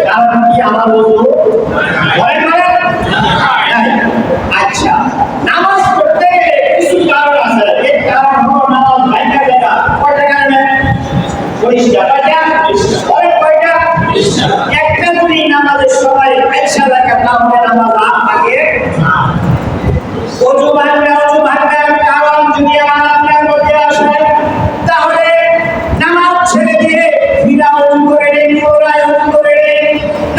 কারণ কি আমার বলবো ভয় করে? আচ্ছা, নামাজ পড়তে কিছু কারণ আছে। এর কারণ হলো নামাজ ভাইটা যেটা কয়টা কারণে পরিষ্কার কয়টা একটা যদি নামাজের সময় আইসা রাখা তাহলে নামাজ আর থাকে অজু ভাঙবে কারণ যদি আমার আপনার মধ্যে আসে তাহলে নামাজ ছেড়ে দিয়ে ফিরা অজু করে নেই, পুনরায় অজু করে নেই।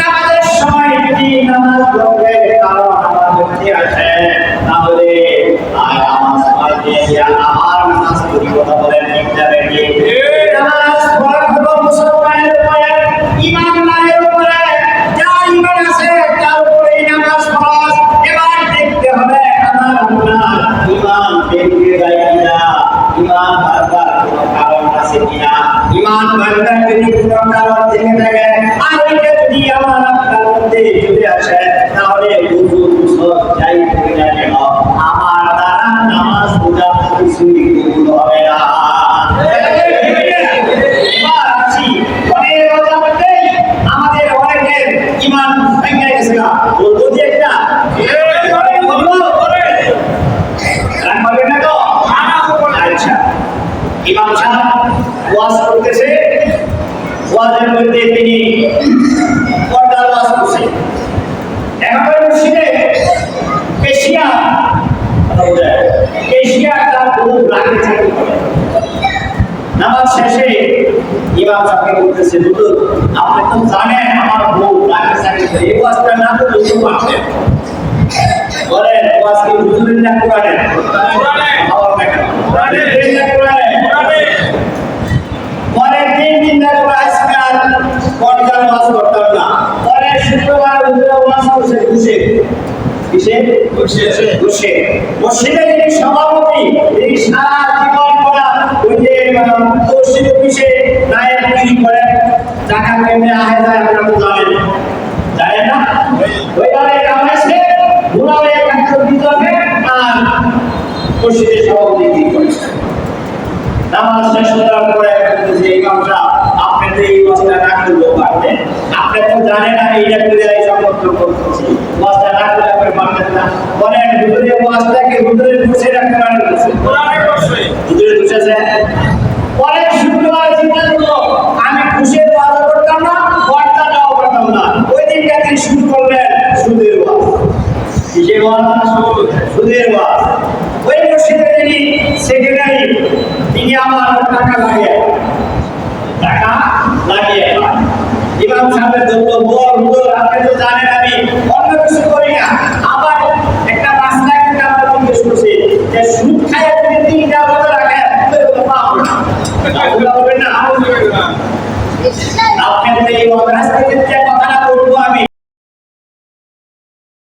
নামাজের সময় যদি নামাজ পড়বে কারণ আমার মধ্যে আসে তাহলে আর নামাজ পড়তে গিয়ে আমার নামাজ পড়ি কথা বলেন ঠিক যাবে কি? নামাজ পড়া হলো মুসলমানের উপরে, ঈমানদারের উপরে। যার ঈমান আছে তার উপরেই নামাজ ফরজ। এবার দেখতে হবে আমার আপনার ঈমান ভেঙে যায় কিনা, ঈমান ভাঙার কোনো কারণ আছে কিনা। ঈমান ভাঙার যদি কোনো কারণ থেকে থাকে আর এটা যদি আমার আপনার মধ্যে চলে আসে তাহলে ওযু গোসল যাই করি না কেন আমার দ্বারা নামাজ পড়া কিছুই কবুল হবে না। এবার আসি অনেক কথা বলতে আমাদের অনেকের ঈমান ভেঙে গেছে না যদি একটা আচ্ছা, ইমাম সাহেব ওয়াজ করতেছে, ওয়াজের মধ্যে তিনি পর্দার ওয়াজ করছে। একেবারে মসজিদে কেশিয়া তার বহু রাগে চাকরি করে। নামাজ শেষে ইমাম সাহেবকে বলতেছে, হুজুর আপনি তো জানেন আমার বউ রাগে চাকরি করে, এই ওয়াজটা না তো হুজুর পারতেন। বলেন ওয়াজ কি হুজুরের না কোরআনের? আমার দেখা পরের দিন চিন্তা করে আজকে আর পর্দার ওয়াজ করতাম না। পরের শুক্রবার হুজুর ওয়াজ করছে ঘুষে মসজিদের যিনি সভাপতি তিনি সারা জীবন করা ওই যে মসজিদ অফিসে নায়েবগিরি করে টাকা কেমনে আহে যায় আপনারা তো জানেন না? ওইভাবে কামাইছে ঘুরাবে একটা বিতর্কে আর মসজিদের সভাপতি করেছে। নামাজ শেষ করার পরে যে ইমাম সাহেব আপনি তো এই ওয়াজটা না করলেও পারতেন, আপনি তো জানেন না এইটা করে এই সমর্থন করতেছি, ওয়াজটা না করলে আপনি পারতেন না। বলেন হুজুরের ওয়াজটাকে হুজুরের বসে রাখতে পারেন হুজুরে বসেছে। পরে শুক্রবার চিন্তা করলো আমি খুশির ওয়াজ করতাম না, পর্দাটাও করতাম না। ওই দিনটা তিনি শুরু করলেন সুদের ওয়াজ। কিসের ওয়াজ? সুদের ওয়াজ। ওই মসজিদে তিনি সেক্রেটারি, তিনি আমার টাকা লাগিয়ে ইমাম সাহেবের বলল, হুজুর আপনি তো জানেন আমি অন্য কিছু করি না, আবার একটা মাসলা কিন্তু আমরা জিজ্ঞেস করছি যে সুদ খায় যদি 3টা বছর রাখেন তাহলে পাপ হবে না। আপনি তো এই রাস্তায় যে কথাটা